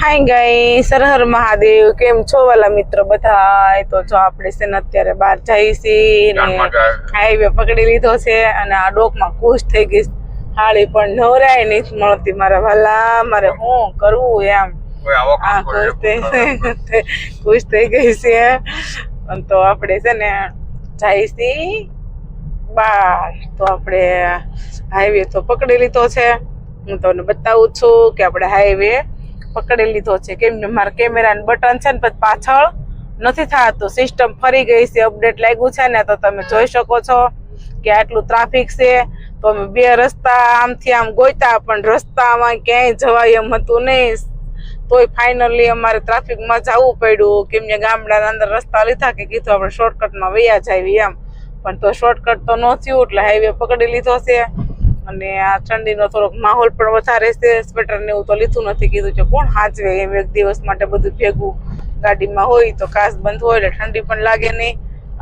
Hi guys, Har Har Mahadev. કેમ છો વાલા મિત્રો બધા? તો જો આપણે છે ને અત્યારે બહાર જઈએ છીએ ને હાઈવે પકડી લીધો છે અને આ ડોકમાં ખુશ થઈ ગઈ. હાળી પણ નવરાય નહીં મળતી મારા વાલા. મારે શું કરવું એમ ખુશ થઈ ગઈ છે. તો આપણે છે ને જઈએ છીએ બહાર. તો આપણે હાઈવે તો પકડી લીધો છે. હું તમને બતાવું છું કે આપણે હાઈવે પકડી લીધો છે. કેમ કે મારા કેમેરાનું બટન છે ને પછી પાછળ નથી થતું, સિસ્ટમ ફરી ગઈ છે, અપડેટ લાગ્યું છે ને. તો તમે જોઈ શકો છો કે આટલું ટ્રાફિક છે. તો અમે બે રસ્તા આમથી આમ ગોઈતા પણ રસ્તામાં ક્યાંય જવાય એમ હતું નહીં. તોય ફાઇનલી અમારે ટ્રાફિકમાં જવું પડ્યું. કેમ કે ગામડાના અંદર રસ્તા લીધા કે કીધું આપણે શોર્ટકટમાં વૈયા જાવી એમ, પણ તો શોર્ટકટ તો ન થયું એટલે હાઈવે પકડી લીધો છે. અને આ ઠંડીનો થોડોક માહોલ પણ વધારે છે. સ્વેટર ને એવું તો લીધું નથી, કીધું કે કોણ હાચવે એમ એક દિવસ માટે બધું ભેગું ગાડીમાં હોય તો કાચ બંધ હોય એટલે ઠંડી પણ લાગે નહીં.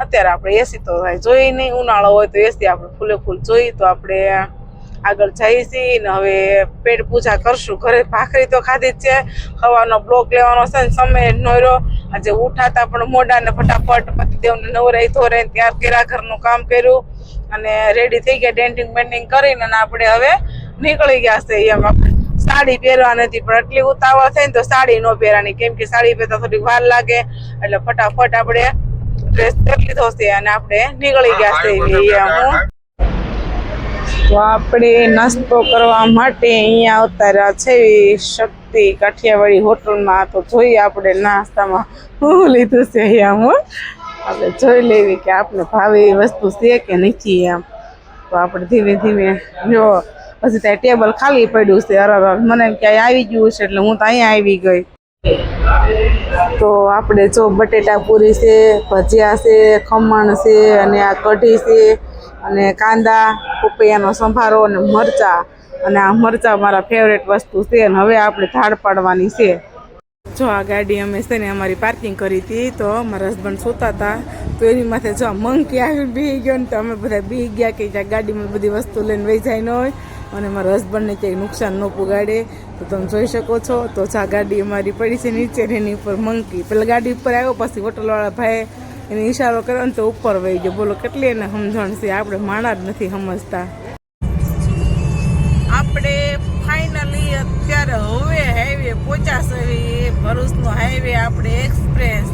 અત્યારે આપણે એસી તો જોઈ નહીં, ઉનાળો હોય તો એસી આપણે ફૂલે ફૂલ જોઈ. તો આપણે આગળ જઈએ છીએ ને હવે પેટ પૂજા કરશું. ઘરે ભાખરી તો ખાધી જ છે, સવારનો બ્લોક લેવાનો છે ને સમય નોર્યો. આજે ઉઠાતા પણ મોડા ને ફટાફટ પતિદેવને નવરાઈ ધોરાઈ ત્યાર કર્યા, ઘરનું કામ કર્યું અને રેડી થઈ ગયા. ડેન્ટિંગ બેન્ટિંગ કરીને આપણે હવે નીકળી ગયા છે. એમ આપણે સાડી પહેરવા નથી પણ એટલી ઉતાવળ થઈ ને તો સાડી ન પહેરવાની, કેમ કે સાડી પહેરતા થોડી વાર લાગે. એટલે ફટાફટ આપણે ડ્રેસ પહેરી લીધો છે અને આપણે નીકળી ગયા છે. તો આપણે નાસ્તો કરવા માટે અહીંયા આવતા રહ્યા છે શક્તિ કાઠિયાવાડી હોટલમાં. તો જોઈએ આપણે નાસ્તામાં શું લીધું છે. અહીંયા આપણે જોઈ લેવી કે આપણે ભાવે એ વસ્તુ છે કે નથી એમ. તો આપણે ધીમે ધીમે જો પછી ત્યાં ટેબલ ખાલી પડ્યું છે. અરે મને ક્યાંય આવી ગયું છે એટલે હું તો અહીંયા આવી ગઈ. તો આપણે જો બટેટા પૂરી છે, ભજીયા છે, ખમણ છે અને આ કઢી છે અને કાંદા, પપૈયાનો સંભારો અને મરચાં. અને આ મરચાં મારા ફેવરેટ વસ્તુ છે. અને હવે આપણે ધાડ પાડવાની છે. જો આ ગાડી અમે છે ને અમારી પાર્કિંગ કરી હતી. તો મારા હસબન્ડ સૂતા હતા તો એની માથે જો મંકી આવી બેસી ગયો ને તો અમે બધા બેસી ગયા કે ક્યાંક ગાડીમાં બધી વસ્તુ લઈને વહી જાય ન હોય અને મારા હસબન્ડને ક્યાંય નુકસાન ન પુગાડે. તો તમે જોઈ શકો છો. તો આ ગાડી અમારી પડી છે નીચે, એની ઉપર મંકી. પેલા ગાડી ઉપર આવ્યો, પછી હોટલવાળા ભાઈ એને ઈશારો કર્યો ને તો ઉપર વહી ગયો. બોલો કેટલી એને સમજણ છે, આપણે માણા જ નથી સમજતા. આપણે ફાઇનલી અત્યારે હવે હાઈવે પહોંચ્યા છે. ભરૂચનો હાઈવે આપણે એક્સપ્રેસ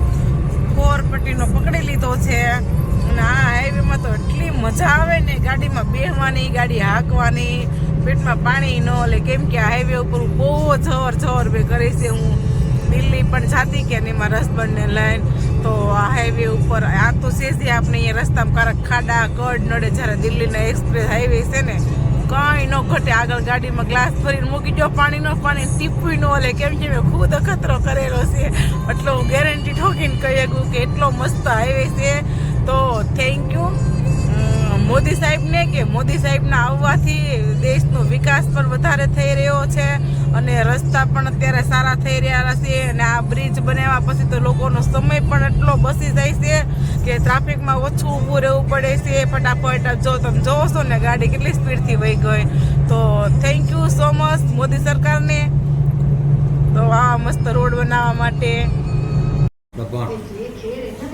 4 પટ્ટીનો પકડી લીધો છે. અને આ હાઈવેમાં તો એટલી મજા આવે ને ગાડીમાં બેસવાની, ગાડી હાંકવાની, પેટમાં પાણી ન લે. કેમ કે આ હાઈવે ઉપર બહુ જવર બે કરી છે. હું દિલ્હી પણ જાતી કે નહીં મારા હસબન્ડને લઈને. તો આ હાઈવે ઉપર આ તો છે જ આપણે અહીંયા રસ્તામાં કારક ખાડા કડ નડે. જ્યારે દિલ્હીના એક્સપ્રેસ હાઈવે છે ને કંઈ ન ઘટે. આગળ ગાડીમાં ગ્લાસ ભરીને મૂકી દો, પાણી ટીપું ન લે. કેમ કે મેં ખુદ અખતરો કરેલો છે એટલે હું ગેરંટી ઠોકીને કહી શકું કે એટલો મસ્ત હાઈવે છે. તો થેન્ક યુ મોદી સાહેબને, કે મોદી સાહેબના આવવાથી દેશનો વિકાસ પણ વધારે થઈ રહ્યો છે અને રસ્તા પણ અત્યારે સારા થઈ રહ્યા છે. અને આ બ્રિજ બનાવ્યા પછી તો લોકોનો સમય પણ એટલો બચી જાય છે કે ટ્રાફિકમાં ઓછું ઊભું રહેવું પડે છે. ફટાફટ જો તમે જોવો છો ને ગાડી કેટલી સ્પીડથી વહી ગઈ. તો thank you so much Modi સરકારને. તો આ મસ્ત રોડ બનાવવા માટે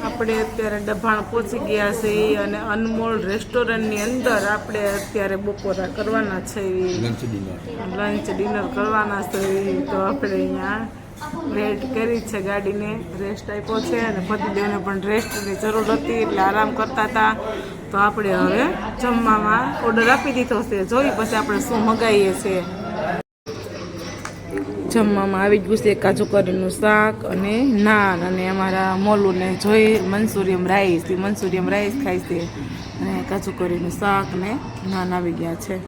આપણે અત્યારે ડભાણ પહોંચી ગયા છે અને અનમોલ રેસ્ટોરન્ટની અંદર આપણે અત્યારે બપોરા કરવાના છે, લંચ ડિનર કરવાના છે. તો આપણે અહીંયા વેટ કરી છે, ગાડીને રેસ્ટ આપ્યો છે અને પતિદેવને પણ રેસ્ટની જરૂર હતી એટલે આરામ કરતા હતા. તો આપણે હવે જમવામાં ઓર્ડર આપી દીધો છે. જોઈ પછી આપણે શું મગાવીએ છીએ. જમવામાં આવી ગયું છે કાજુ કરીનું શાક અને નાન. અને અમારા મોલુને જોઈ મંચુરિયમ રાઈસ ખાય છે અને કાજુ કરીનું શાક ને નાન આવી ગયા છે.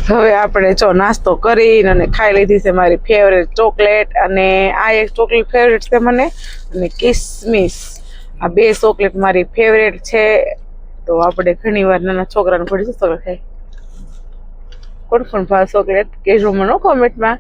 હવે આપણે જો નાસ્તો કરીને અને ખાઈ લીધી છે મારી ફેવરેટ ચોકલેટ. અને આ એક ચોકલેટ ફેવરેટ છે મને, અને કિસમિસ. આ બે ચોકલેટ મારી ફેવરેટ છે. તો આપણે ઘણી વાર નાના છોકરાને પડી ચોકલેટ ખાય. કોણ ભાવ ચોકલેટ કહેજો મને કોમેન્ટમાં.